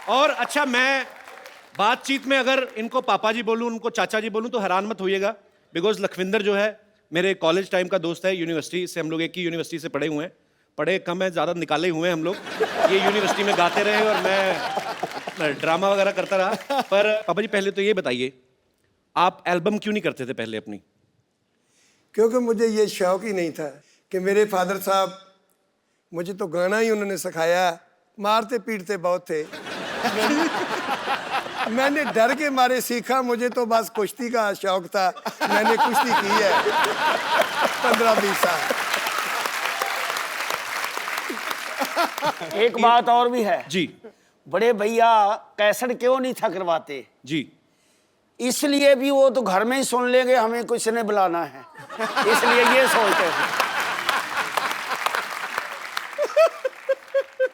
और अच्छा, मैं बातचीत में अगर इनको पापा जी बोलूं, उनको चाचा जी बोलूं तो हैरान मत होइएगा, बिकॉज लखविंदर जो है मेरे कॉलेज टाइम का दोस्त है, यूनिवर्सिटी से हम लोग एक ही यूनिवर्सिटी से पढ़े हुए हैं, पढ़े कम है, ज़्यादा निकाले हुए हैं हम लोग। ये यूनिवर्सिटी में गाते रहे और मैं ड्रामा वगैरह करता रहा। पर पापा जी पहले तो ये बताइए, आप एल्बम क्यों नहीं करते थे पहले अपनी? क्योंकि मुझे ये शौक ही नहीं था कि मेरे फादर साहब, मुझे तो गाना ही उन्होंने सिखाया, मारते पीटते बहुत थे। मैंने डर के मारे सीखा, मुझे तो बस कुश्ती का शौक था, मैंने कुश्ती की है 15-20 साल। एक बात और भी है जी बड़े भैया, कैसेट क्यों नहीं था करवाते? जी, इसलिए भी वो तो घर में ही सुन लेंगे, हमें किसी ने बुलाना है, इसलिए ये सोचते थे।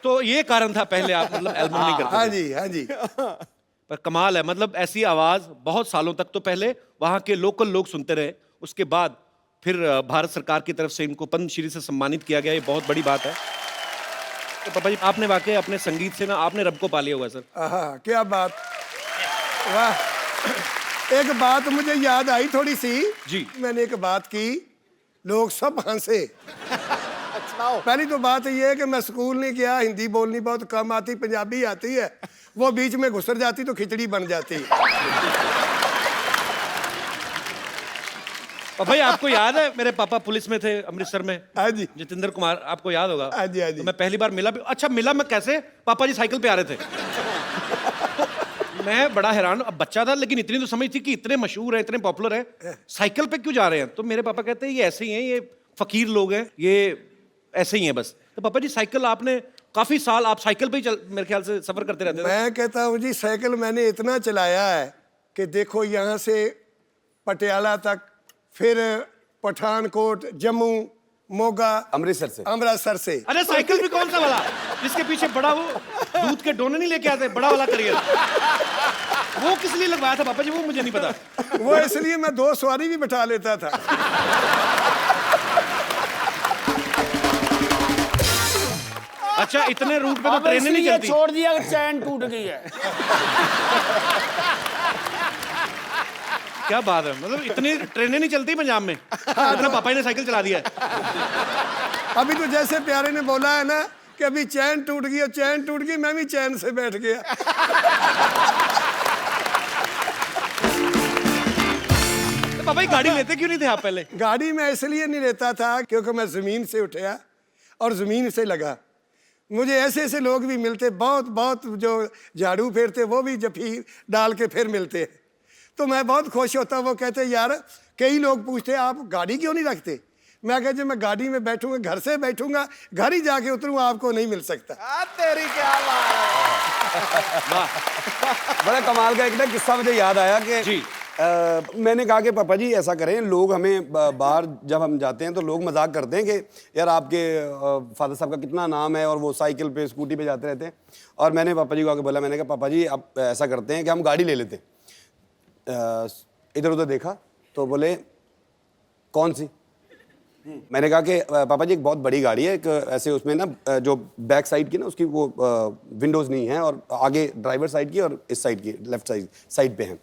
तो ये कारण था पहले आप मतलब एल्बम नहीं करते हाँ थे। जी, हाँ जी। पर कमाल है, मतलब ऐसी आवाज बहुत सालों तक तो पहले वहां के लोकल लोग सुनते रहे, उसके बाद फिर भारत सरकार की तरफ से इनको पद्मश्री से सम्मानित किया गया, ये बहुत बड़ी बात है। तो पापा जी, आपने वाकई अपने संगीत से ना आपने रब को पा लिया हुआ सर। हाँ, क्या बात, वाह। एक बात मुझे याद आई थोड़ी सी जी। मैंने एक बात की, लोग सब हंसे। पहली तो बात ये है कि मैं स्कूल नहीं गया, हिंदी बोलनी बहुत कम आती, पंजाबी आती है, वो बीच में घुसर जाती तो खिचड़ी बन जाती। पापा जी, आपको याद है मेरे पापा पुलिस में थे अमृतसर में? हाँ जी, जितेंद्र कुमार, आपको याद होगा? हाँ जी, हाँ जी। तो मैं पहली बार मिला भी, अच्छा मिला मैं कैसे, पापा जी साइकिल पे आ रहे थे। मैं बड़ा हैरान, अब बच्चा था लेकिन इतनी तो समझ थी कि इतने मशहूर हैं, इतने पॉपुलर हैं, साइकिल पे क्यों जा रहे हैं? तो मेरे पापा कहते हैं ये ऐसे ही हैं, ये फकीर लोग हैं, ये ऐसे ही हैं बस। तो पापा जी साइकिल आपने काफी साल आप साइकिल पे ही मेरे ख्याल से सफर करते रहते थे। मैं कहता हूँ जी, साइकिल मैंने इतना चलाया है कि देखो यहाँ से पटियाला तक, फिर पठानकोट, जम्मू, मोगा, अमृतसर से। अरे साइकिल भी कौन सा वाला जिसके पीछे बड़ा वो दूध के डोने नहीं लेके आते, बड़ा वाला करियर, वो किस लिए लगवाया था पापा जी? वो मुझे नहीं पता। वो इसलिए मैं 2 सवारी भी बिठा लेता था। अच्छा, इतने रूट पे तो अब ट्रेनें नहीं इसलिए चलती। छोड़ दिया कि चैन टूट गई है। क्या बात है, मतलब इतनी ट्रेनें नहीं चलती पंजाब में, इतना पापा ने साइकिल चला दिया है। अभी तो जैसे प्यारे ने बोला है ना कि अभी चैन टूट गई, और चैन टूट गई, मैं भी चैन से बैठ गया। तो पापा जी गाड़ी लेते क्यों नहीं थे आप पहले? गाड़ी में इसलिए नहीं लेता था क्योंकि मैं जमीन से उठा और जमीन से लगा। मुझे ऐसे ऐसे लोग भी मिलते, बहुत बहुत, जो झाड़ू फेरते, वो भी जफी डाल के फिर मिलते हैं, तो मैं बहुत खुश होता। वो कहते यार, कई लोग पूछते आप गाड़ी क्यों नहीं रखते? मैं कहता मैं गाड़ी में बैठूंगा, घर से बैठूंगा, घर ही जाके उतरूंगा, आपको नहीं मिल सकता। तेरी क्या बात है। बड़ा कमाल का एक ना किस्सा मुझे याद आया कि जी। मैंने कहा कि पापा जी ऐसा करें, लोग हमें बाहर जब हम जाते हैं तो लोग मजाक करते हैं कि यार आपके फादर साहब का कितना नाम है और वो साइकिल पे स्कूटी पे जाते रहते हैं। और मैंने पापा जी को आके बोला, मैंने कहा पापा जी आप ऐसा करते हैं कि हम गाड़ी ले लेते। इधर उधर देखा तो बोले कौन सी? मैंने कहा कि पापा जी एक बहुत बड़ी गाड़ी है, एक ऐसे उसमें ना जो बैक साइड की ना उसकी वो विंडोज़ नहीं है, और आगे ड्राइवर साइड की और इस साइड की लेफ्ट साइड पे हैं।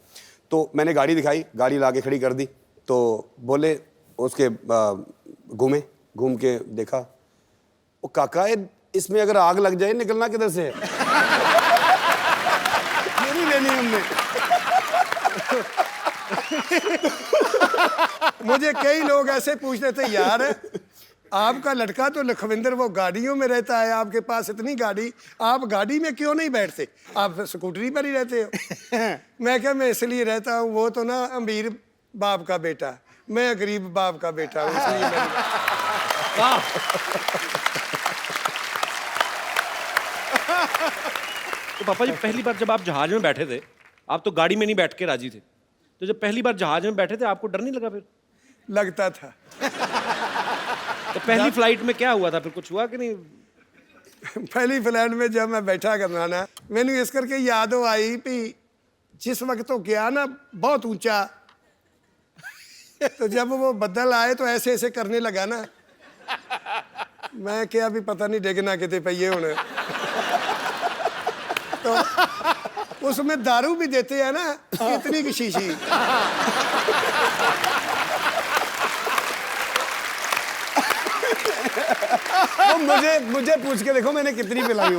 तो मैंने गाड़ी दिखाई, गाड़ी ला के खड़ी कर दी, तो बोले उसके घूम के देखा, वो काका इसमें अगर आग लग जाए निकलना किधर से है? मेरी लेनी हमने। मुझे कई लोग ऐसे पूछते थे, यार आपका लड़का तो लखविंदर वो गाड़ियों में रहता है, आपके पास इतनी गाड़ी, आप गाड़ी में क्यों नहीं बैठते, आप स्कूटरी पर ही रहते हो? मैं क्या, मैं इसलिए रहता हूँ, वो तो ना अमीर बाप का बेटा, मैं गरीब बाप का बेटा हूँ, इसलिए तो पापा जी पहली बार जब आप जहाज में बैठे थे, आप तो गाड़ी में नहीं बैठ के राजी थे, तो जब पहली बार जहाज में बैठे थे आपको डर नहीं लगा? फिर लगता था। तो पहली फ्लाइट में क्या हुआ था, फिर कुछ हुआ कि नहीं? पहली फ्लाइट में जब मैं बैठा करना ना, मैंने इस करके याद आई भी जिस वक्त तो गया ना बहुत ऊंचा, तो जब वो बदल आए तो ऐसे ऐसे करने लगा ना, मैं क्या भी पता नहीं डिगना कितने पहिए होने। तो उसमें दारू भी देते हैं ना, इतनी की शीशी। तो मुझे पूछ के देखो मैंने कितनी पिलाई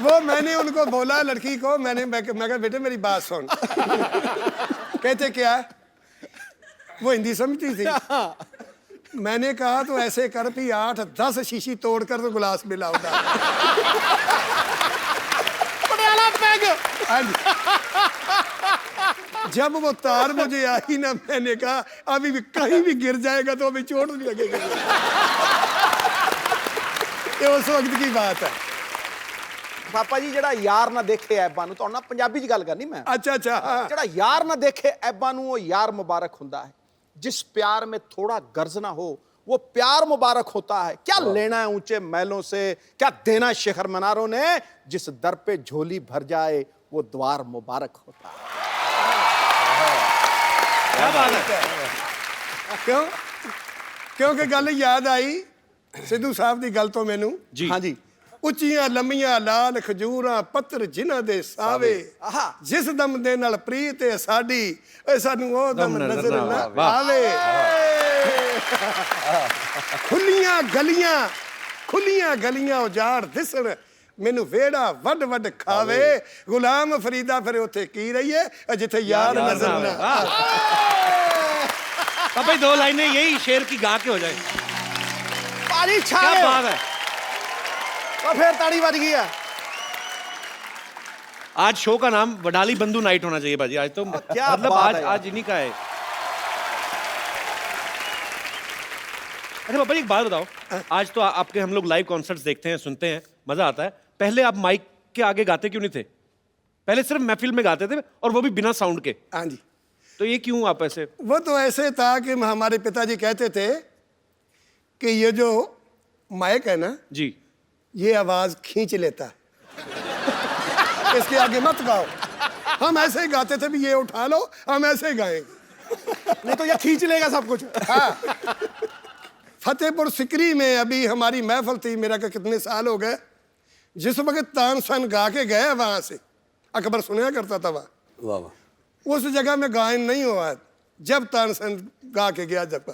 वो मैंने उनको बोला, लड़की को मैं कहा बेटे मेरी बात सुन। कहते क्या? वो हिंदी समझती थी। मैंने कहा तो ऐसे कर भी 8-10 शीशी तोड़कर तो गिलास में लाओ। पटियाला पैग। जब वो तार मुझे आई ना, मैंने कहा अभी भी कहीं भी गिर जाएगा तो अभी चोट नहीं लगेगी। ये उस वक्त की बात है। ਪਾਪਾ ਜੀ ਜਿਹੜਾ ਯਾਰ ਨਾ ਦੇਖੇ ਐਬਾਂ ਨੂੰ, ਤੁਹਾਨੂੰ ਨਾਲ ਪੰਜਾਬੀ ਚ ਗੱਲ ਕਰਨੀ ਮੈਂ। अच्छा अच्छा, हाँ। ਜਿਹੜਾ यार ना देखे ऐबां ਨੂੰ, वो यार मुबारक ਹੁੰਦਾ है। जिस प्यार में थोड़ा गर्ज ना हो वो प्यार मुबारक होता है। क्या लेना है ऊंचे महलों से, क्या देना शिखर मनारों ने, जिस दर पे झोली भर जाए वो द्वार मुबारक होता है। क्या बात है। क्यों? क्योंकि गल याद आई सिद्धू साहब की गल तो मैनू। जी। हाँ जी। ਉੱਚੀਆਂ ਲੰਮੀਆਂ ਲਾਲ ਖਜੂਰਾਂ ਪੱਤਰ ਜਿਨ੍ਹਾਂ ਦੇ ਸਾਵੇ, ਆਹਾ। ਜਿਸ ਦਮ ਦੇ ਨਾਲ ਪ੍ਰੀਤ ਹੈ ਸਾਡੀ, ਏ ਸਾਨੂੰ ਉਹ ਦਮ ਨਜ਼ਰ ਨਾ ਵਾਹ। ਆਵੇ। ਖੁੱਲੀਆਂ ਗਲੀਆਂ ਉਜਾੜ ਦਿਸਣ, ਮੈਨੂੰ ਵੇੜਾ ਵੱਡ ਵੱਡ ਖਾਵੇ। ਗੁਲਾਮ ਫਰੀਦਾ ਫਿਰ ਉੱਥੇ ਕੀ ਰਹੀਏ ਜਿੱਥੇ ਯਾਰ ਨਜ਼ਰ ਨਾ ਆਵੇ। पापा जी 2 लाइनें यही शेर की गा के हो जाए। पानी क्या छावे। बात है। और फिर ताड़ी बज गई है। आज शो का नाम वडाली बंधु नाइट होना चाहिए बाजी। आज तो क्या मतलब बात है यार। आज इन्हीं का है। अच्छा पापा जी एक बात बताओ, आज तो आपके हम लोग लाइव कॉन्सर्ट्स देखते हैं, सुनते हैं, मजा आता है। पहले आप माइक के आगे गाते क्यों नहीं थे? पहले सिर्फ महफिल में गाते थे और वो भी बिना साउंड के। हाँ जी। तो ये क्यों आप ऐसे? वो तो ऐसे था कि हमारे पिताजी कहते थे कि ये जो माइक है ना, जी ये आवाज खींच लेता है, इसके आगे मत गाओ। हम ऐसे ही गाते थे भी, ये उठा लो, हम ऐसे ही गाएंगे, नहीं तो ये खींच लेगा सब कुछ। हाँ। फतेहपुर सिकरी में अभी हमारी महफिल थी, मेरा का कितने साल हो गए, जिस वक्त तानसन गा के गए वहां से, अकबर सुना करता था वहां, वाह वाह। उस जगह में गायन नहीं हुआ जब तानसन गा के गया जब,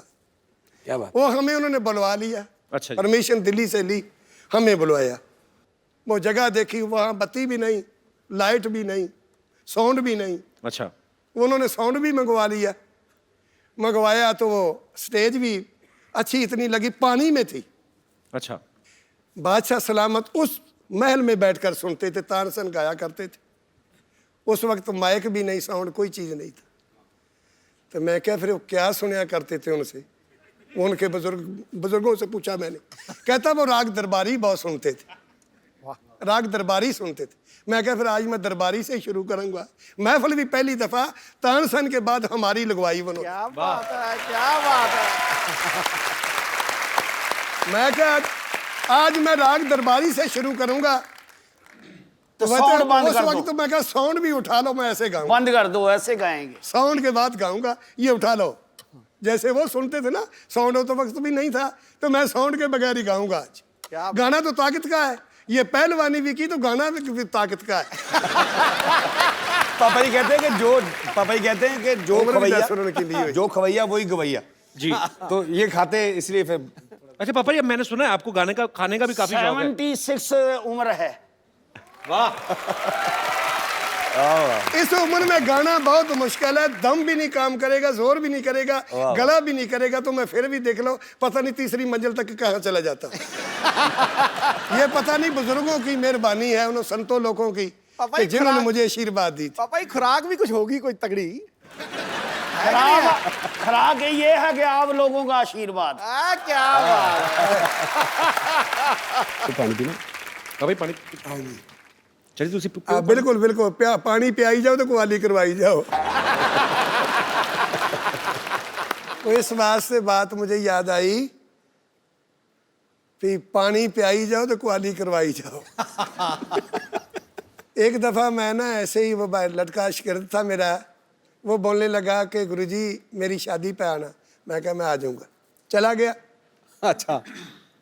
क्या बात। वो हमें उन्होंने बुलवा लिया। अच्छा जी। परमिशन दिल्ली से ली, हमें बुलवाया। वो जगह देखी, वहाँ बत्ती भी नहीं, लाइट भी नहीं, साउंड भी नहीं। अच्छा। उन्होंने साउंड भी मंगवा लिया। मंगवाया तो वो स्टेज भी अच्छी इतनी लगी, पानी में थी। अच्छा। बादशाह सलामत उस महल में बैठकर सुनते थे, तानसन गाया करते थे। उस वक्त तो माइक भी नहीं, साउंड कोई चीज़ नहीं था। तो मैं क्या फिर वो क्या सुनया करते थे उनसे, उनके बुजुर्गों से पूछा मैंने। कहता वो राग दरबारी बहुत सुनते थे, राग दरबारी सुनते थे। मैं क्या फिर आज मैं दरबारी से ही शुरू करूंगा। महफिल भी पहली दफा तानसन के बाद हमारी लगवाई उन्होंने। क्या बात है, क्या बात है। मैं क्या आज मैं राग दरबारी से शुरू करूंगा। तो वह साउंड बंद उस कर वक्त दो, तो मैं क्या साउंड भी उठा लो, मैं ऐसे गाऊंगा। बंद कर दो, ऐसे गाएंगे। साउंड के बाद गाऊंगा, ये उठा लो। जैसे वो सुनते थे ना, साउंड हो तो वक्त भी नहीं था, तो मैं साउंड के बगैर ही गाऊंगा आज। क्या गाना तो ताकत का है, ये पहलवानी भी की तो गाना भी ताकत का है। पापा जी कहते हैं कि जो उम्र भी खवैया, 10 उन्होंने की ली हुई। जो खवैया वही गवैया जी। तो ये खाते इसलिए फिर। अच्छा पापा जी, अब मैंने सुना है आपको गाने का, खाने का भी काफी शौक है। 76 उम्र है। वाह। इस उम्र में गाना बहुत मुश्किल है, दम भी नहीं काम करेगा, जोर भी नहीं करेगा, गला भी नहीं करेगा, तो मैं फिर भी देख लो पता नहीं तीसरी मंजिल तक कहाँ चला जाता। ये पता नहीं बुजुर्गों की मेहरबानी है, उन संतों लोगों की, पापा कि जी जिन्होंने खुराक- मुझे आशीर्वाद दी थी। पापा जी खुराक भी कुछ होगी, कोई तगड़ी। खराक ये है कि आप लोगों का आशीर्वाद। क्या बात है। तो पानी पीना। हाँ भाई पानी। चलिए तुसी हाँ बिल्कुल बिल्कुल, पानी पियाई जाओ तो कुवाली करवाई जाओ। तो इस बात से बात मुझे याद आई कि पानी पियाई जाओ तो कुवाली करवाई जाओ। एक दफ़ा मैं ना ऐसे ही, वो लड़का शिगिर्द था मेरा, वो बोलने लगा कि गुरुजी मेरी शादी पे आना। मैं कहा मैं आ जाऊँगा। चला गया। अच्छा।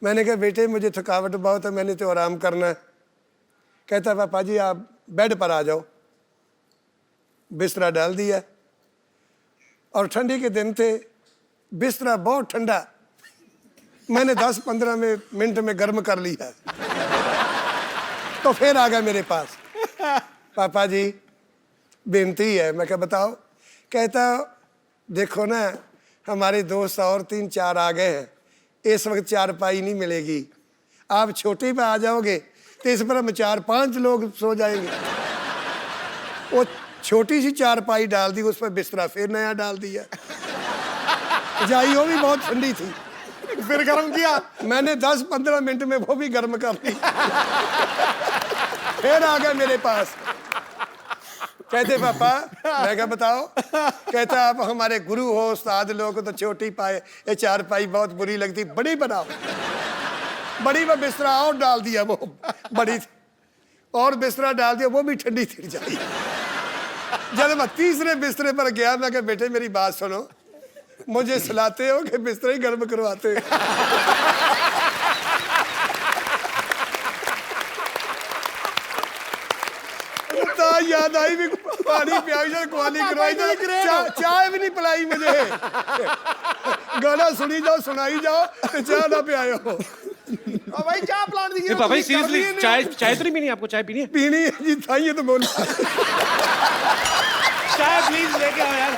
मैंने कहा बेटे मुझे थकावट बहुत है, मैंने तो आराम करना है। कहता पापा जी आप बेड पर आ जाओ। बिस्तरा डाल दिया और ठंडी के दिन थे, बिस्तरा बहुत ठंडा, मैंने 10-15 मिनट में गर्म कर लिया। तो फिर आ गया मेरे पास, पापा जी बेनती है। मैं क्या बताओ? कहता देखो ना हमारे दोस्त और 3-4 आ गए हैं, इस वक्त चारपाई नहीं मिलेगी, आप छोटी पे आ जाओगे तो इस पर हम 4-5 लोग सो जाएंगे। वो छोटी सी चारपाई डाल दी, उस पर बिस्तरा फिर नया डाल दिया। जाई वो भी बहुत ठंडी थी, फिर गर्म किया। मैंने 10-15 मिनट में वो भी गर्म कर ली। फिर आ गए मेरे पास, कहते पापा, मैं क्या बताओ? कहता आप हमारे गुरु हो, उस्ताद लोग तो छोटी पाए, ये चारपाई बहुत बुरी लगती, बड़ी बनाओ। बड़ी में बिस्तरा और डाल दिया, वो बड़ी थी, और बिस्तरा डाल दिया, वो भी ठंडी थी जाई। जब मैं तीसरे बिस्तरे पर गया, मैं कहा बेटे मेरी बात सुनो, मुझे सुलाते हो कि बिस्तरा ही गर्म करवाते हो? याद आई भी, पानी पियाई जाओ, कुआली करवाई जाओ, चाय भी नहीं पिलाई मुझे। गाना सुनी जाओ, सुनाई जाओ, तो चाय ना पियाओ। भाई चाय प्लान दी। पापा जी सीरियसली चाय तो नहीं पीनी आपको? चाय पीनी है? पीनी है जी, था ये तो बोला। चाय प्लीज लेके आओ यार।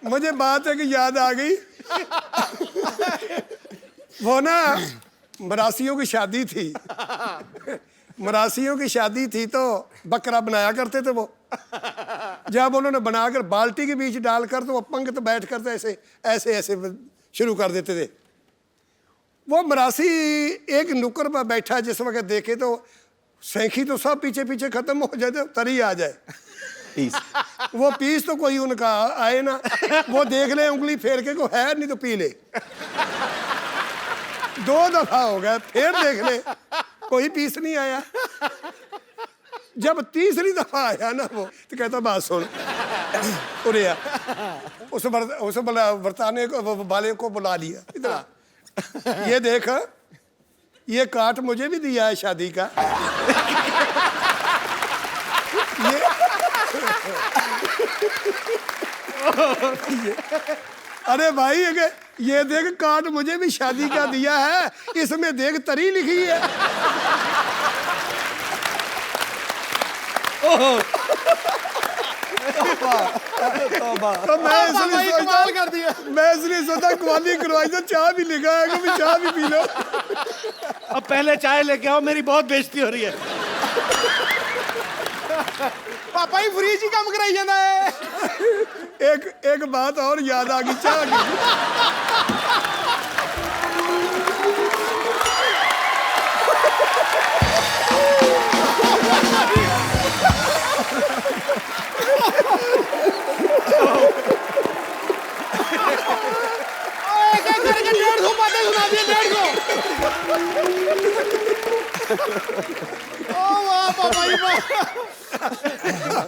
मुझे बात है कि याद आ गई, वो ना मरासियों की शादी थी। मरासियों की शादी थी तो बकरा बनाया करते थे वो। जब उन्होंने बनाकर बाल्टी के बीच डालकर तो वो पंक्ति बैठ कर तो ऐसे ऐसे ऐसे शुरू कर देते थे। वो मरासी एक नुक्कड़ पर बैठा, जिस वक्त देखे तो सैंखी तो सब पीछे पीछे खत्म हो जाए, तरी आ जाए पीस। वो पीस तो कोई उनका आए ना, वो देख ले उंगली फेर के को है नहीं तो पी ले। 2 दफा हो गया, फिर देख ले कोई पीस नहीं आया। जब तीसरी दफा आया ना वो, तो कहता बात सुन, उड़िया उस वर्ताने को वाले को बुला लिया, इतना ये देख, ये काट मुझे भी दिया है शादी का। अरे भाई ये देख कार्ड मुझे भी शादी का दिया है, इसमें देख तरी लिखी है। तो मैं इसलिए सोचा कुआली करवाई तो चाय भी लिखा है कि चाय भी पी लो। अब पहले चाय लेके आओ, मेरी बहुत बेइज्जती हो रही है। पापा ही फ्रीज ही काम कराई जाता है। एक बात और याद आ गई, चाह गई।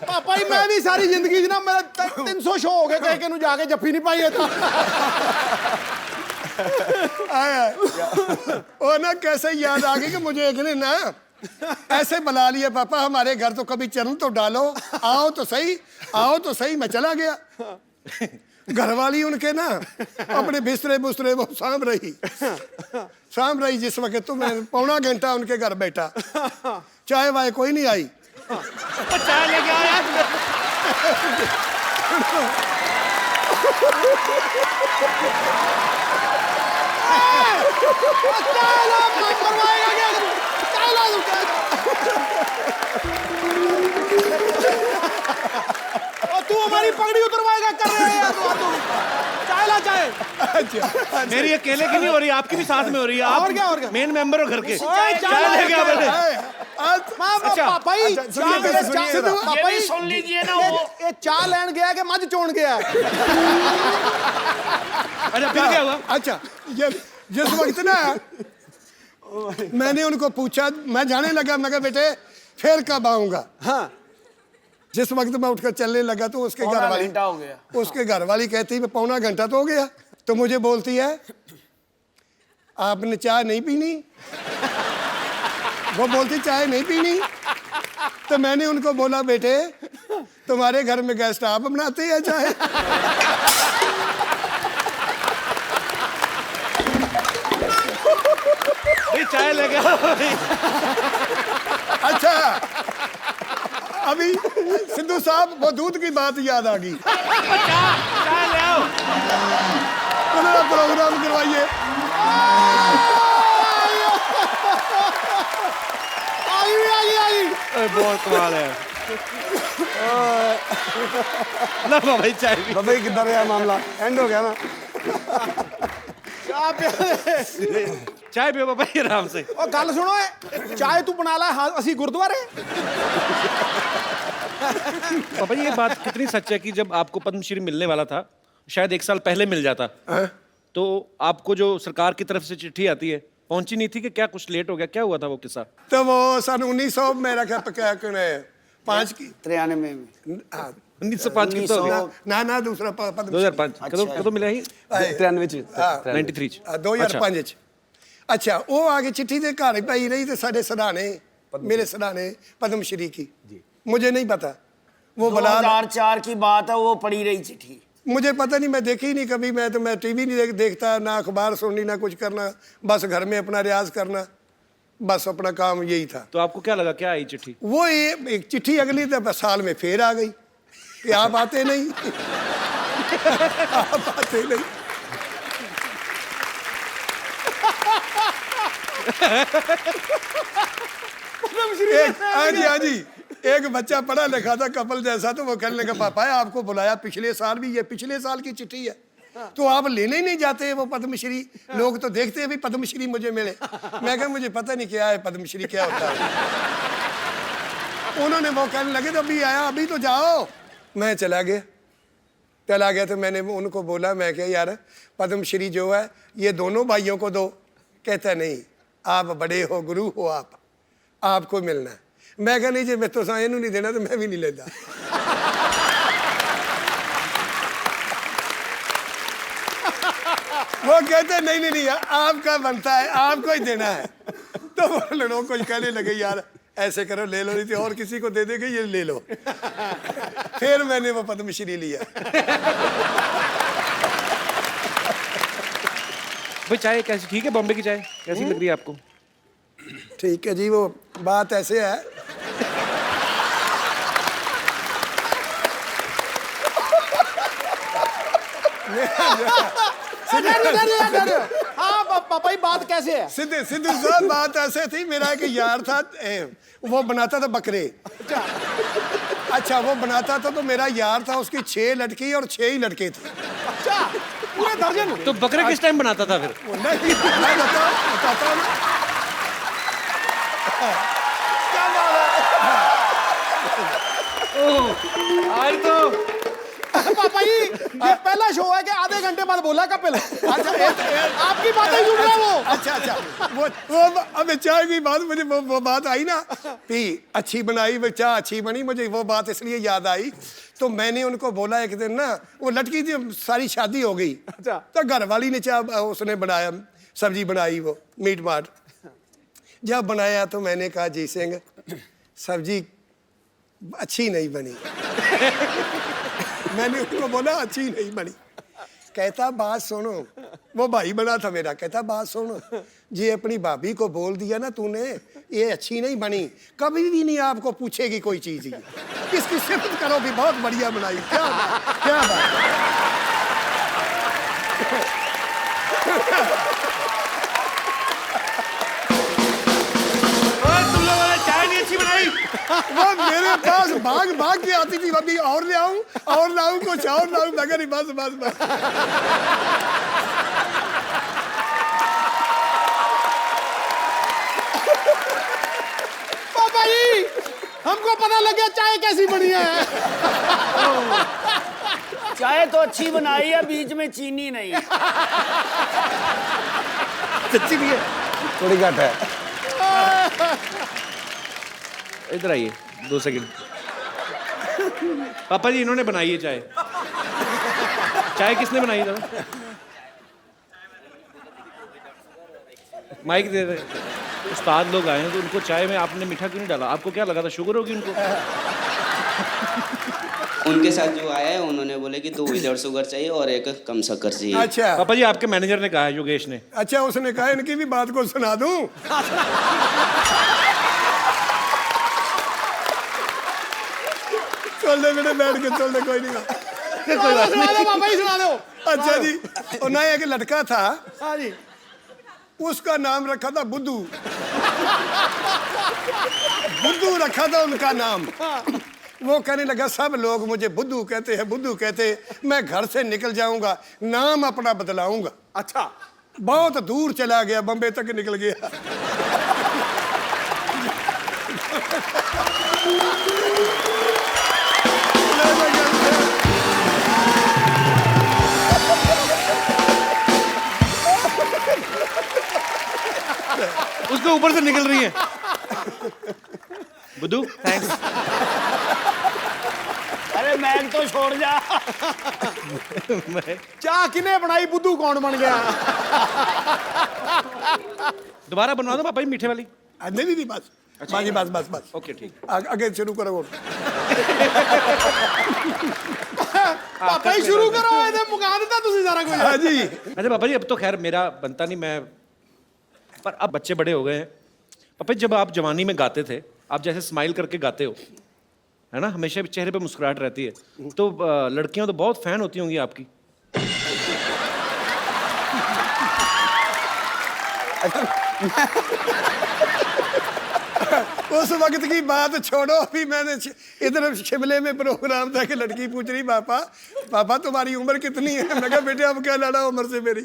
पापा ही मैं भी सारी जिंदगी ना मेरा 300 शो हो गए, कहीं के जाके जफ्फी नहीं पाई है। ओ ना कैसे याद आ गई कि मुझे एक ने ना ऐसे बुला लिया, पापा हमारे घर तो कभी चरण तो डालो, आओ तो सही। मैं चला गया। घरवाली उनके ना अपने बिस्तरे बुस्तरे वो साम रही। जिस वक्त तो मैं 1.25 घंटा उनके घर बैठा, चाय वाय कोई नहीं आई। चाय लेके आओ यार। तू हमारी पगड़ी उतरवाएगा कर रहे हैं चाय ला चाय। अच्छा, मेरी अकेले की नहीं हो रही, आपकी भी साथ में हो रही है। आप और क्या मेन मेंबर हो घर के। चाय लेके आओ पहले। पापा ही ये भी सुन लीजिए ना, वो ये चाय लेन गया कि मझ चोण गया? अच्छा फिर क्या हुआ? अच्छा ये जिस वक्त ना मैंने उनको पूछा, मैं जाने लगा, मैं कहा बेटे फिर कब आऊंगा? हाँ। जिस वक्त मैं उठकर चलने लगा तो उसके घर वाली घंटा हो गया। उसके घर वाली कहती है 1.25 घंटा तो हो गया। तो मुझे बोलती है आपने चाय नहीं पीनी? वो बोलती चाय नहीं पीनी। तो मैंने उनको बोला बेटे तुम्हारे घर में गेस्ट आप बनाते हैं चाय? भाई चाय ले गया भाई। अच्छा अभी सिद्धू साहब वो दूध की बात याद आ गई। चाय ले आओ। उन्होंने प्रोग्राम करवाइए। अरे बहुत कमाल है। ला भाई चाय पी। बाबा जी किधर गया मामला, एंड हो गया ना? चाय पियो बाबा जी आराम से। और गल सुनो चाय तू बना ला हाँ असी गुरुद्वारे। बाबा जी ये बात कितनी सच है कि जब आपको पद्मश्री मिलने वाला था शायद 1 साल पहले मिल जाता तो आपको जो सरकार की तरफ से चिट्ठी आती है पहुंची नहीं थी कि क्या कुछ लेट हो गया, क्या हुआ था वो किस्सा? तो वो सन 1900 मेरा क्या पका 5 की 93 में 1905 की तो हो गया। ना दूसरा पद्म 2005 कਦੋਂ मिला ही? 93 ਚ 93 ਚ 2005 ਚ। ਅੱਛਾ ਉਹ ਆ ਕੇ ਚਿੱਠੀ ਦੇ ਘਰ ਪਈ ਰਹੀ ਤੇ ਸਾਡੇ ਸਰਾਣੇ मेरे सराने पद्मश्री की मुझे नहीं पता वो बला 2004 की बात है, वो पड़ी रही चिट्ठी। मुझे पता नहीं, मैं देखी नहीं कभी। मैं टीवी नहीं देखता, ना अखबार सुननी, ना कुछ करना, बस घर में अपना रियाज करना, बस अपना काम यही था। तो आपको क्या लगा, क्या आई चिट्ठी? वो एक चिट्ठी अगली साल में फिर आ गई कि आप आते नहीं। आप आते नहीं। हाँ जी एक बच्चा पढ़ा लिखा था कपल जैसा, तो वो कहने लगा पापा आपको बुलाया पिछले साल भी, ये पिछले साल की चिट्ठी है तो आप लेने ही नहीं जाते वो पद्मश्री? लोग तो देखते हैं भी पद्मश्री मुझे मिले। मैं कहा मुझे पता नहीं क्या है पद्मश्री क्या होता है। उन्होंने वो कहने लगे तो अभी आया, अभी तो जाओ। मैं चला गया तो मैंने उनको बोला, मैं क्या यार पद्मश्री जो है ये दोनों भाइयों को दो। कहता नहीं आप बड़े हो, गुरु हो आप, आपको मिलना है। मैं कहा नहीं जी मैं तो इन्हों नहीं देना तो मैं भी नहीं लेता। वो कहते नहीं आपका बनता है, आपको ही देना है। तो वो लड़ों को कहने लगे यार ऐसे करो, ले लो, नहीं तो और किसी को दे देंगे, ये ले लो। फिर मैंने वो पद्मश्री लिया। भाई चाय कैसी, ठीक है? बॉम्बे की चाय कैसी लग रही है आपको? ठीक है जी, वो बात ऐसे है हाँ पापा बात कैसे है? सिद्धू साहब बात ऐसे थी, मेरा एक यार था वो बनाता था बकरे। अच्छा वो बनाता था तो मेरा यार था, उसकी 6 लड़की और 6 ही लड़के थे। अच्छा पूरे दर्जन? तो बकरे किस टाइम बनाता था फिर? नहीं मैं बताता हूँ। क्या बात है? आज तो पापा जी ये पहला शो है कि आधे घंटे बाद बोला कपिल। अच्छा आपकी बातें सुन रहा है वो। अच्छा वो अब चाय की बात मुझे वो बात आई ना पी अच्छी बनाई, वो चाय अच्छी बनी, मुझे वो बात इसलिए याद आई। तो मैंने उनको बोला एक दिन ना, वो लड़की थी सारी शादी हो गई। अच्छा। तो घर वाली ने चाय उसने बनाया, सब्जी बनाई, वो मीट माट जब बनाया तो मैंने कहा जी सिंह सब्जी अच्छी नहीं बनी। मैंने उनको बोला अच्छी नहीं बनी। कहता बात सुनो, वो भाई बना था मेरा। कहता बात सुनो जी, अपनी भाभी को बोल दिया ना तूने ये अच्छी नहीं बनी, कभी भी नहीं आपको पूछेगी कोई चीज। इसकी सिफत करो भी बहुत बढ़िया बनाई। क्या बात तुम लोगों ने चाय नहीं अच्छी बनाई। वो मेरे पास भाग के आती थी, अभी और ले आऊं कुछ और लाऊं। मगर नहीं बस पापा जी हमको पता लग गया चाय कैसी बनी है। चाय तो अच्छी बनाई है, बीच में चीनी नहीं। सच्ची भी है, थोड़ी घट है। इधर आइए 2 सेकंड। पापा जी इन्होंने बनाई है चाय। चाय किसने बनाई था? माइक दे रहे उस्ताद लोग आए हैं तो उनको चाय में आपने मीठा क्यों नहीं डाला? आपको क्या लगा था शुगर होगी उनको? उनके साथ जो आया है उन्होंने बोले कि 2 विदाउट शुगर चाहिए और 1 कम शक्कर चाहिए। अच्छा पापा जी आपके मैनेजर ने कहा है, योगेश ने। अच्छा, उसने कहा इनकी भी बात को सुना दूं। चल दे बेटे, बैठ के चल दे, कोई नहीं। सुना दो पापा जी, सुना दो। अच्छा जी, और ना एक लड़का था, हाँ जी। उसका नाम रखा था बुद्धू। बुद्धू रखा था उनका नाम। वो कहने लगा सब लोग मुझे बुद्धू कहते हैं, बुद्धू कहते हैं, मैं घर से निकल जाऊंगा, नाम अपना बदलाऊंगा। अच्छा, बहुत दूर चला गया, बम्बे तक निकल गया। उसके ऊपर से निकल रही है। बुद्धू थैंक्स। अरे मैग तो छोड़ जा। चाह किने बनाई, बुद्धू कौन बन गया? दोबारा बनवा दो पापा जी मीठे वाली। नहीं नहीं, बस बाजी, बस बस बस। ओके ठीक। आगे शुरू करो। पापा ही शुरू करो, ਇਹਦੇ ਮੁਕਾ ਦਿੱਤਾ ਤੁਸੀਂ सारा कुछ। हाँ जी। अच्छा पापा जी अब तो खैर मेरा बनता नहीं, मैं पर अब बच्चे बड़े हो गए हैं। पापा जी जब आप जवानी में गाते थे, आप जैसे स्माइल करके गाते हो, है ना, हमेशा चेहरे पे मुस्कुराहट रहती है, तो लड़कियां तो बहुत फैन होती होंगी आपकी। उस वक्त की बात छोड़ो, अभी मैंने इधर शिमले में प्रोग्राम था कि लड़की पूछ रही पापा पापा तुम्हारी उम्र कितनी है? मैं कहा बेटे अब क्या लड़ा उम्र से मेरी।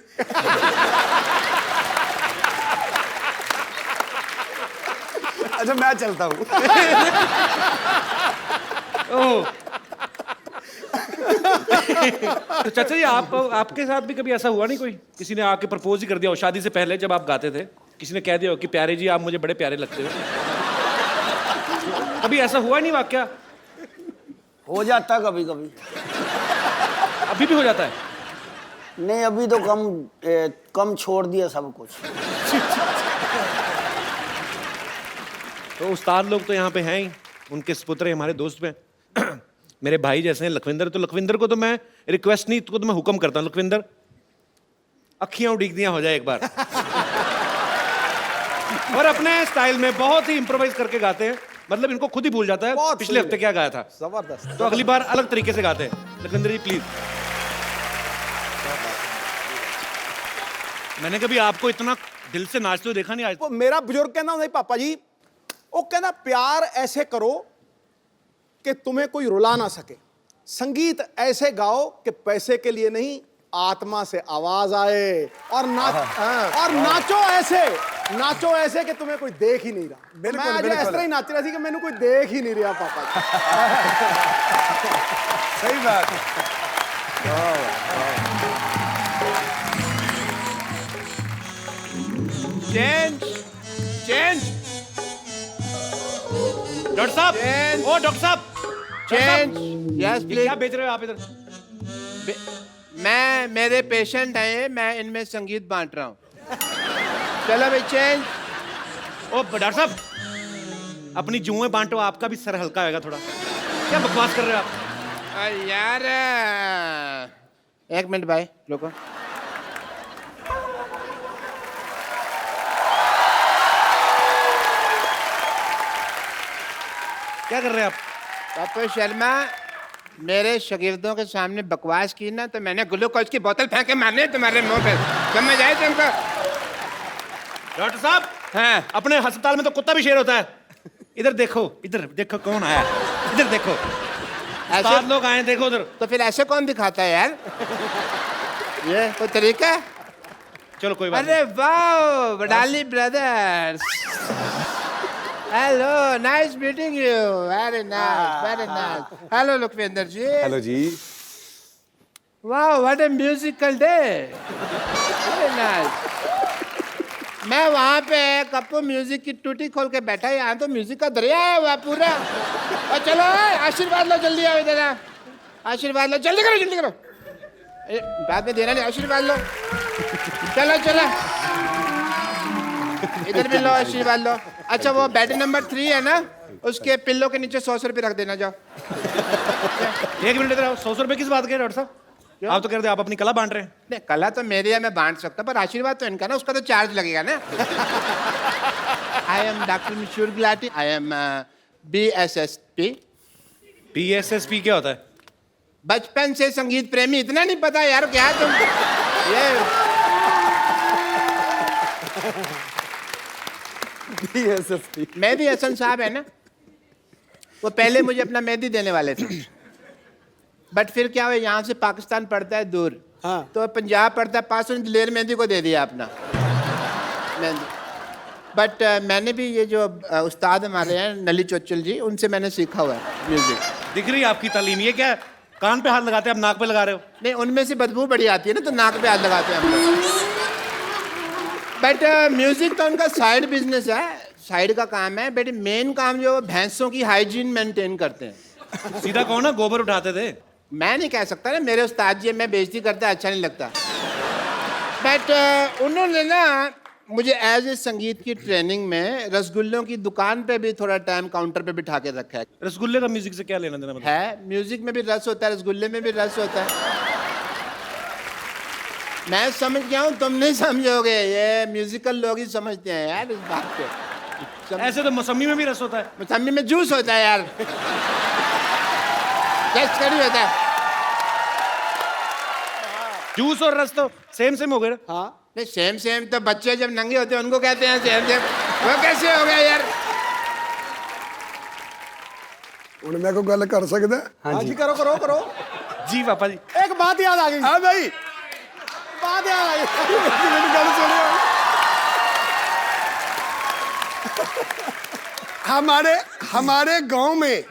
अच्छा मैं चलता हूँ। तो चाचा जी आपके साथ भी कभी ऐसा हुआ नहीं, कोई किसी ने आके प्रपोज ही कर दिया हो शादी से पहले, जब आप गाते थे किसी ने कह दिया हो कि प्यारे जी आप मुझे बड़े प्यारे लगते हो? कभी ऐसा हुआ नहीं वाकया? हो जाता कभी कभी। अभी भी हो जाता है? नहीं अभी तो कम छोड़ दिया सब कुछ। तो उस्ताद लोग तो यहाँ पे हैं ही, उनके सपुत्र हमारे दोस्त में मेरे भाई जैसे हैं लखविंदर। तो लखविंदर को तो मैं रिक्वेस्ट नहीं, तो मैं हुक्म करता हूँ, लखविंदर अखियां उड़ीक दियां हो जाए एक बार। और अपने स्टाइल में बहुत ही इम्प्रोवाइज करके गाते हैं, मतलब इनको खुद ही भूल जाता है बहुत पिछले हफ्ते क्या गाया था। जबरदस्त। तो अगली बार अलग तरीके से गाते हैं। लखविंदर जी प्लीज। मैंने कभी आपको इतना दिल से नाचते हुए देखा नहीं आज। वो मेरा बुजुर्ग कहना ਹੁੰਦਾ पापा जी, वो कहना प्यार ऐसे करो कि तुम्हें कोई रुला ना सके, संगीत ऐसे गाओ कि पैसे के लिए नहीं, आत्मा से आवाज आए, और नाचो ऐसे कि तुम्हें कोई देख ही नहीं रहा। बिल्कुल, मैं आज बिल्कुल। इस तरह ही नाच रहा थी कि मैंने कोई देख ही नहीं रहा पापा जी। सही बात है। चेंज डॉक्टर साहब, ओ डॉक्टर साहब, चेंज। यस ये प्लीज। क्या बेच रहे हो आप इधर? मैं, मेरे पेशेंट हैं, मैं इनमें संगीत बांट रहा हूँ। चलो भाई चेंज। ओ डॉक्टर साहब, अपनी जुएं बांटो, आपका भी सर हल्का होगा थोड़ा। क्या बकवास कर रहे हो आप? अरे यार, एक मिनट भाई रुको। क्या कर रहे हैं आप? पप्पू शर्मा, मेरे शागिर्दों के सामने बकवास की ना तो मैंने ग्लूकोज की बोतल फेंक के मारने तुम्हारे मुंह पे। समझ आए तुमको? डॉक्टर साहब, हाँ। अपने अस्पताल में तो कुत्ता भी शेर होता है। इधर देखो कौन आया, इधर देखो, उस्ताद लोग आए, देखो उधर। तो फिर ऐसे कौन दिखाता है यार? ये कोई तरीका है? चलो कोई बात अरे वाह, Wadali brothers. Hello, nice meeting you. Very nice, very nice. Hello Lakhwinder ji. Hello ji. वाह, what a musical day. Very nice. मैं वहाँ पे कप्पू म्यूजिक की टूटी खोल के बैठा, यहाँ तो म्यूजिक का दरिया है वहाँ पूरा। और चलो आशीर्वाद लो, जल्दी आओ इधर। आशीर्वाद लो, जल्दी करो जल्दी करो। बाद में देना नहीं, आशीर्वाद लो। चलो चलो इधर भी लो, आशीर्वाद लो। अच्छा वो बेड नंबर 3 है ना, उसके पिल्लो के नीचे 100 रुपये रख देना, जाओ। 1 मिनट इधर आओ। 100 रुपये किस बात के डॉक्टर साहब? आप तो कह रहे थे आप अपनी कला बांट रहे हैं। नहीं, कला तो मेरी है, मैं बांट सकता, पर आशीर्वाद तो इनका ना, उसका तो चार्ज लगेगा ना। I am doctor Mishur Gulati, I am BSSP। PSSP क्या होता है? बचपन से संगीत प्रेमी, इतना नहीं पता यार क्या तुम? ये BSSP। मेहदी हसन साहब है ना, वो पहले मुझे अपना मेहंदी देने वाले थे, बट फिर क्या हुआ, यहाँ से पाकिस्तान पड़ता है दूर, हाँ। तो पंजाब पड़ता है पास, उन्होंने दिलेर मेहंदी को दे दिया अपना मेहंदी। बट मैंने भी ये जो उस्ताद हमारे हैं नली चोचल जी, उनसे मैंने सीखा हुआ है म्यूजिक। दिख रही है आपकी तालीम। ये क्या है? कान पे हाथ लगाते हैं, आप नाक पे लगा रहे हो। नहीं, उनमें से बदबू बड़ी आती है ना, तो नाक पे हाथ लगाते हैं हम लोग। बट म्यूजिक तो उनका साइड बिजनेस है, साइड का काम है, बट मेन काम जो भैंसों की हाइजीन मेंटेन करते हैं। सीधा कहो ना, गोबर उठाते थे। मैं नहीं कह सकता ना, मेरे उस्ताद जी, मैं बेइज्जती करता अच्छा नहीं लगता। बट उन्होंने ना मुझे एज ए संगीत की ट्रेनिंग में रसगुल्लों की दुकान पे भी थोड़ा टाइम काउंटर पे बिठा के रखा है। रसगुल्ले का म्यूजिक से क्या लेना देना? मतलब है, म्यूजिक में भी रस होता है, रसगुल्ले में भी रस होता है। मैं समझ गया हूँ, तुम नहीं समझोगे, ये म्यूजिकल लोग ही समझते हैं यार इस बात को। ऐसे तो मौसमी में भी रस होता है। मौसमी में जूस होता है यार, टेस्ट करी होता है। जूस और रस तो सेम सेम हो गए ना। हाँ, नहीं, सेम सेम तो बच्चे जब नंगे होते हैं उनको कहते हैं सेम सेम, वो कैसे हो गया यार? ਹੁਣ मैं कोई गल कर सकदा? हाँ जी, करो करो करो। जी पापा जी। एक बात याद आ गई, हाँ भाई, बात याद आ गई। मेरी गल सुनो। हमारे हमारे गांव में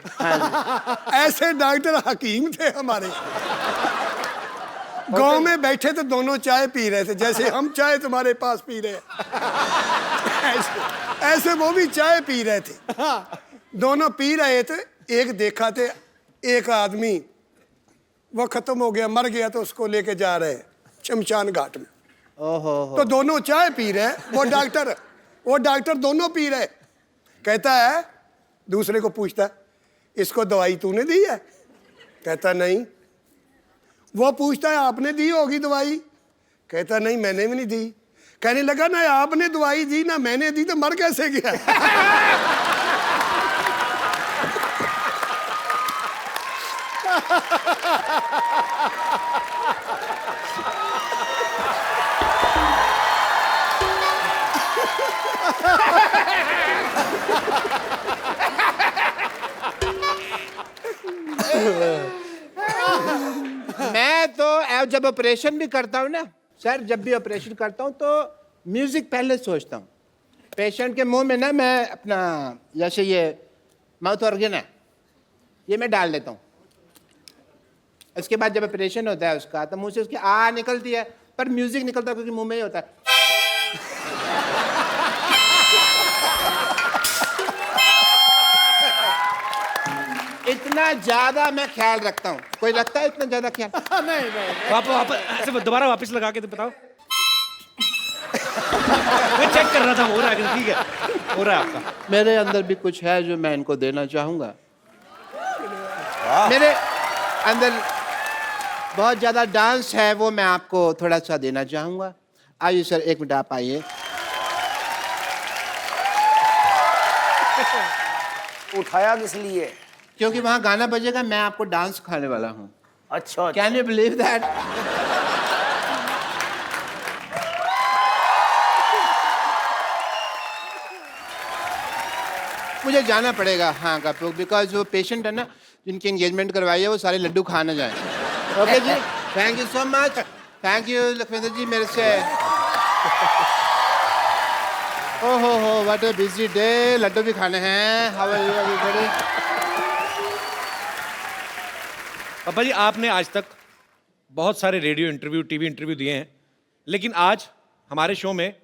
ऐसे डॉक्टर हकीम थे हमारे गांव में, बैठे तो दोनों चाय पी रहे थे, जैसे हम चाय तुम्हारे पास पी रहे हैं, ऐसे वो भी चाय पी रहे थे। दोनों पी रहे थे, एक देखा थे एक आदमी वो खत्म हो गया, मर गया, तो उसको लेके जा रहे हैं शमशान घाट में। ओहो, तो दोनों चाय पी रहे, वो डॉक्टर दोनों पी रहे। कहता है, दूसरे को पूछता है, इसको दवाई तूने दी है? कहता नहीं। वो पूछता है, आपने दी होगी दवाई? कहता नहीं, मैंने भी नहीं दी। कहने लगा, ना आपने दवाई दी ना मैंने दी, तो मर कैसे गया? मैं तो जब ऑपरेशन भी करता हूँ ना सर, जब भी ऑपरेशन करता हूँ तो म्यूजिक पहले सोचता हूँ। पेशेंट के मुंह में ना मैं अपना, जैसे ये माउथ ऑर्गन है, ये मैं डाल देता हूँ। इसके बाद जब ऑपरेशन होता है उसका, तो मुंह से उसकी आ निकलती है, पर म्यूजिक निकलता है क्योंकि मुंह में ही होता है। इतना ज्यादा मैं ख्याल रखता हूँ। कोई रखता है इतना ज्यादा ख्याल? नहीं नहीं, वापस ऐसे दोबारा वापस लगा के तो बताओ। मैं चेक कर रहा था, हो रहा है कि ठीक है, हो रहा है आपका। मेरे अंदर भी कुछ है जो मैं इनको देना चाहूंगा। मेरे अंदर बहुत ज्यादा डांस है, वो मैं आपको थोड़ा सा देना चाहूंगा। आइए सर, 1 मिनट आप आइए। उठाया किस लिए? क्योंकि वहां गाना बजेगा, मैं आपको डांस खाने वाला हूँ। अच्छा, कैन यू बिलीव दैट? मुझे जाना पड़ेगा हाँ कपूर, बिकॉज वो पेशेंट है ना जिनकी एंगेजमेंट करवाई है, वो सारे लड्डू खा ना जाए। Okay ji, thank you so much. Thank you Lakhwinder ji, मेरे से। ओहो हो, what a busy day. Laddoo भी खाने हैं। How are you everybody? पापा जी, आपने आज तक बहुत सारे रेडियो इंटरव्यू, टीवी इंटरव्यू दिए हैं, लेकिन आज हमारे शो में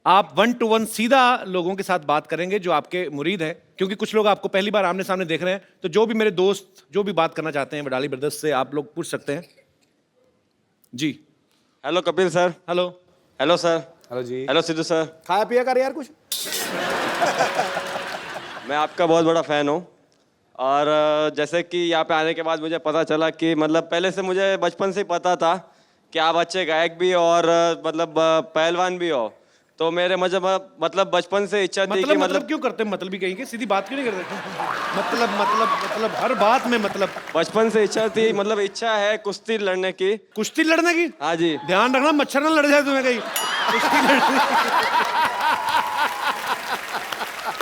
आप 1 to 1 सीधा लोगों के साथ बात करेंगे जो आपके मुरीद हैं, क्योंकि कुछ लोग आपको पहली बार आमने सामने देख रहे हैं। तो जो भी मेरे दोस्त जो भी बात करना चाहते हैं वडाली ब्रदर्स से, आप लोग पूछ सकते हैं। जी। Hello Kapil sir. Hello. Hello sir. Hello ji. Hello Sidhu sir, खाया पिया कर यार कुछ। मैं आपका बहुत बड़ा फ़ैन हूँ और जैसे कि यहाँ पे आने के बाद मुझे पता चला कि मतलब पहले से मुझे बचपन से ही पता था कि आप अच्छे गायक भी और मतलब पहलवान भी हो, तो मेरे मतलब बचपन से इच्छा थी कि मतलब क्यों करते हैं, मतलब भी कहीं के सीधी बात क्यों नहीं करते? मतलब हर बात में मतलब। बचपन से इच्छा थी, मतलब इच्छा है कुश्ती लड़ने की। कुश्ती लड़ने की? हाँ जी। ध्यान रखना मच्छर ना लड़ जाए तुम्हें कहीं। कुश्ती लड़ने।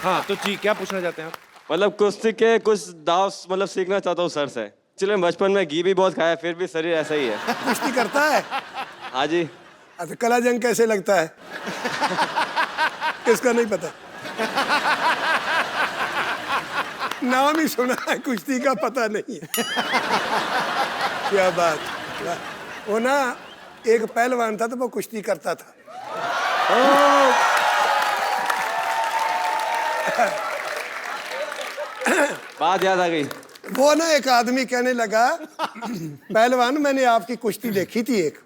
हाँ तो जी, क्या पूछना चाहते हैं आप? मतलब कुश्ती के कुछ दाव मतलब सीखना चाहता हूँ सर से। चलिए, बचपन में घी भी बहुत खाया, फिर भी शरीर ऐसा ही है। कुश्ती करता है? हाँ जी। अच्छा, कला जंग कैसे लगता है? इसका नहीं पता। नाम ही सुना है, कुश्ती का पता नहीं है। क्या बात। वो ना एक पहलवान था तो वो कुश्ती करता था। बात याद आ गई। वो ना एक आदमी कहने लगा, पहलवान मैंने आपकी कुश्ती देखी थी एक।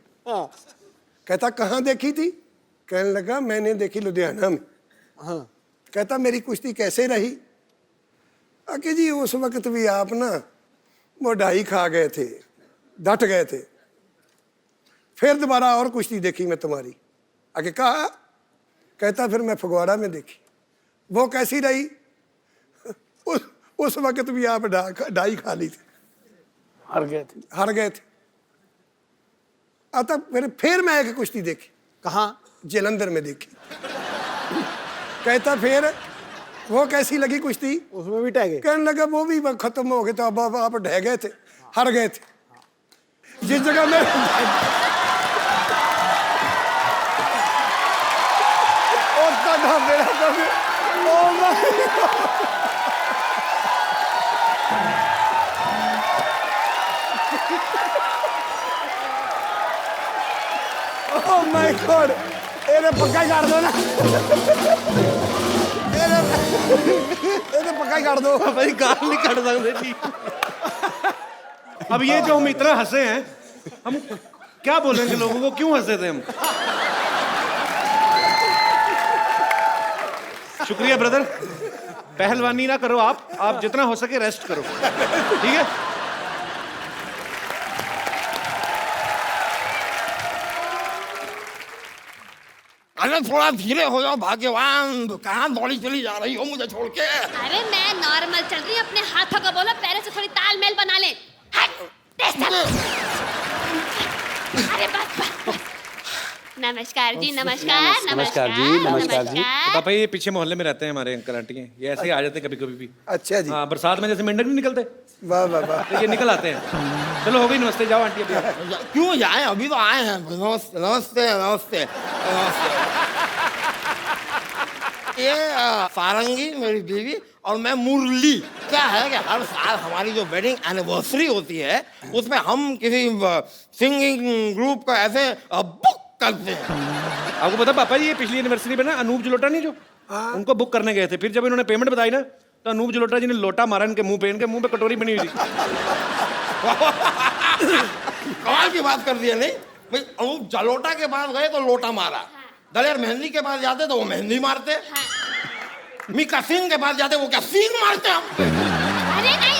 कहता कहाँ देखी थी? कहने लगा मैंने देखी लुधियाना में। कहता मेरी कुश्ती कैसे रही? कि जी उस वक्त भी आप ना वो ढाई खा गए थे, डट गए थे। फिर दोबारा और कुश्ती देखी मैं तुम्हारी। आगे कहा, कहता फिर मैं फगवाड़ा में देखी। वो कैसी रही? उस वक्त भी आप ढाई खा ली थी, हार गए थे। आता फिर मैं एक कुश्ती देखी। कहाँ? जलंधर में देखी। कहता फिर वो कैसी लगी कुश्ती? उसमें भी टह गए। कहने लगा वो भी खत्म हो गए, तो अब आप ढह गए थे, हार गए थे। जिस जगह में ओह माय गॉड, ਇਹਦੇ ਪੱਕਾ ਹੀ ਕਰ ਦੋ ਨਾ। ਇਹਦੇ ਪੱਕਾ ਹੀ ਕਰ ਦੋ। भाई गाल नहीं काट सकते जी। अब ये जो हम इतना हंसे हैं, हम क्या बोलेंगे लोगों को, क्यों हंसे थे हम? शुक्रिया ब्रदर। पहलवानी ना करो आप जितना हो सके रेस्ट करो, ठीक है? अरे थोड़ा धीरे हो जाओ भाग्यवान, कहाँ दौड़ी चली जा रही हो मुझे छोड़ के? अरे मैं नॉर्मल चल रही हूँ, अपने हाथों को बोलो पैरों से थोड़ी तालमेल बना ले। अरे बस। नमस्कार जी, नमस्कार। नमस्कार जी, नमस्कार जी। पापा ये पीछे मोहल्ले में रहते हैं हमारे अंकल आंटी हैं, ये ऐसे ही आ जाते हैं कभी कभी भी। अच्छा जी। हाँ, बरसात में जैसे मेंढक नहीं निकलते, वाह वाह वाह। तो ये निकल आते हैं। चलो हो गई, नमस्ते, जाओ आंटी अभी आप। क्यों जाए, अभी तो आए हैं। नमस्ते नमस्ते नमस्ते नमस्ते। ये सारंगी मेरी बीवी और मैं मुरली। क्या है कि हर साल हमारी जो वेडिंग एनिवर्सरी होती है उसमें हम किसी सिंगिंग ग्रुप को ऐसे बुक करते हैं। आपको पता पापा जी, ये पिछली एनिवर्सरी पे ना अनूप जलोटा नहीं जो, उनको बुक करने गए थे। फिर जब इन्होंने पेमेंट बताई ना, तो अनूप जलोटा जी ने लोटा मारा इनके मुंह पे, इनके मुंह पे कटोरी बनी हुई थी। कमाल की बात कर दी है। नहीं भाई, अनूप जलोटा के पास गए तो लोटा मारा, दलेर मेहंदी के पास जाते तो वो मेहंदी मारते, मीका सिंह के पास जाते वो क्या सींग मारते हम। अरे नहीं।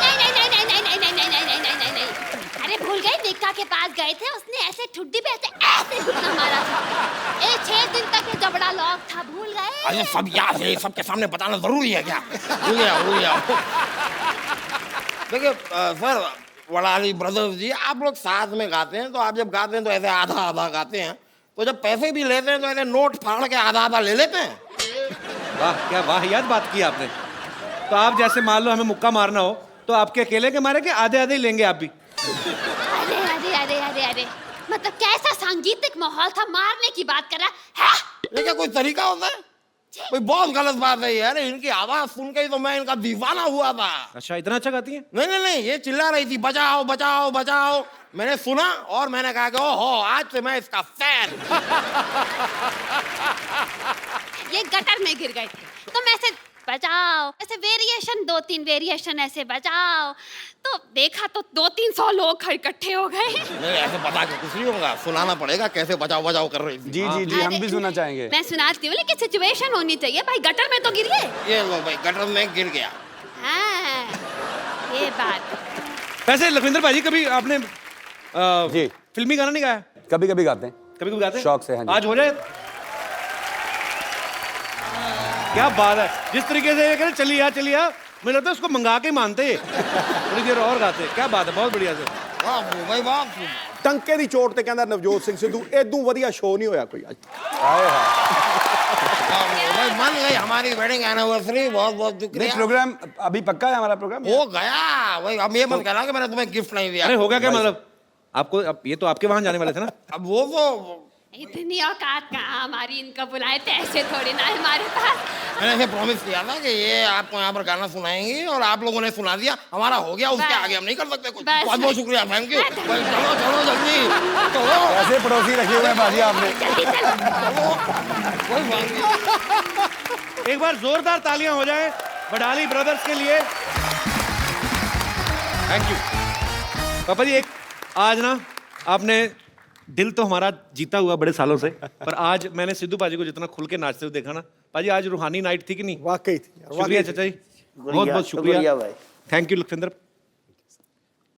अरे भूल गए, निक्का के पास गए थे, उसने ऐसे ठुड्डी पे ऐसे घुटना मारा था। 6 दिन तक ये जबड़ा लॉक था, भूल गए? अरे सब याद है, सबके सामने बताना जरूरी है क्या? भूल गया। देखिए सर, वड़ाली ब्रदर्स जी, आप लोग साथ में गाते हैं, तो आप जब गाते हैं तो ऐसे आधा आधा गाते हैं, तो जब पैसे भी लेते हैं तो ऐसे नोट फाड़ के आधा आधा ले लेते हैं। वाह, क्या वाहियात बात की आपने। तो आप जैसे मान लो हमें मुक्का मारना हो, तो आपके अकेले के मारे के आधे आधे ही लेंगे आप भी? अरे मतलब कैसा सांगीतिक माहौल था, मारने की बात कर रहा है? ये क्या कोई तरीका होता है? कोई बहुत गलत बात है यार। इनकी आवाज सुन के ही तो मैं इनका दीवाना हुआ था। अच्छा, इतना अच्छा गाती हैं? नहीं, ये चिल्ला रही थी बचाओ बचाओ बचाओ। मैंने सुना और मैंने कहा कि ओहो, आज से मैं इसका फैन। ये गटर में गिर गए थे, तो मैं से बजाओ, ऐसे वेरिएशन 2-3 वेरिएशन ऐसे बजाओ। तो देखा तो 200-300 लोग इकट्ठे हो गए। नहीं ऐसे बता के कुछ नहीं होगा, सुनाना पड़ेगा कैसे बजाओ बजाओ कर रही थी। जी जी जी, हम अरे, भी सुनना चाहेंगे। मैं सुनाती हूँ, लेकिन सिचुएशन होनी चाहिए भाई। गटर में तो गिर गए। ये लो भाई, गटर में गिर गया। हाँ, ये बात। वैसे लखविंदर भाजी कभी आपने जी। फिल्मी गाना नहीं गाया? कभी कभी गाते हैं। कभी कभी गाते हैं? शौक से, हाँ जी। आज हो जाए। क्या बात है, जिस तरीके से ये कह रहे चलिए आ, मुझे लगता है उसको मंगा के मानते थोड़ी देर और गाते। क्या बात है, बहुत बढ़िया से। वाह भाई वाह। ਟੰਕੇ ਦੀ ਚੋਟ ਤੇ ਕਹਿੰਦਾ ਨਵਜੋਤ ਸਿੰਘ ਸਿੱਧੂ ਇਦੋਂ ਵਧੀਆ ਸ਼ੋਅ ਨਹੀਂ ਹੋਇਆ ਕੋਈ ਅੱਜ। आए हाय। भाई बन गई हमारी वेडिंग एनिवर्सरी, बहुत बहुत नहीं, शुक्रिया। प्रोग्राम अभी पक्का है हमारा प्रोग्राम। हो गया भाई, अब ये मत कहना कि मैंने तुम्हें गिफ्ट नहीं दिया। अरे हो गया क्या मतलब? आपको अब ये तो आपके वहां जाने वाले थे ना? अब वो तो इतनी औकात कहाँ हमारी, इनको बुलाए थे ऐसे थोड़ी ना हमारे पास। मैंने ऐसे प्रॉमिस किया था कि ये आपको यहाँ पर गाना सुनाएंगे और आप लोगों ने सुना दिया, हमारा हो गया, उसके बस। आगे हम नहीं कर सकते कुछ। बस। बहुत बहुत शुक्रिया, थैंक यू। बस। भाई चलो चलो जल्दी चलो ऐसे पड़ोसी रखे हुए हैं बाजी आपने। जल्दी चलो। चलो, कोई बात नहीं। एक बार जोरदार तालियां हो जाए वडाली ब्रदर्स के लिए। थैंक यू पापा जी। एक आज ना आपने दिल तो हमारा जीता हुआ बड़े सालों से, पर आज मैंने सिद्धू पाजी को जितना खुल के नाचते हुए देखा ना, पाजी आज रूहानी नाइट थी कि नहीं? वाकई थी यार, शुक्रिया वाकई थी। चाचा जी, बहुत बहुत शुक्रिया भाई। Thank you Lakhwinder.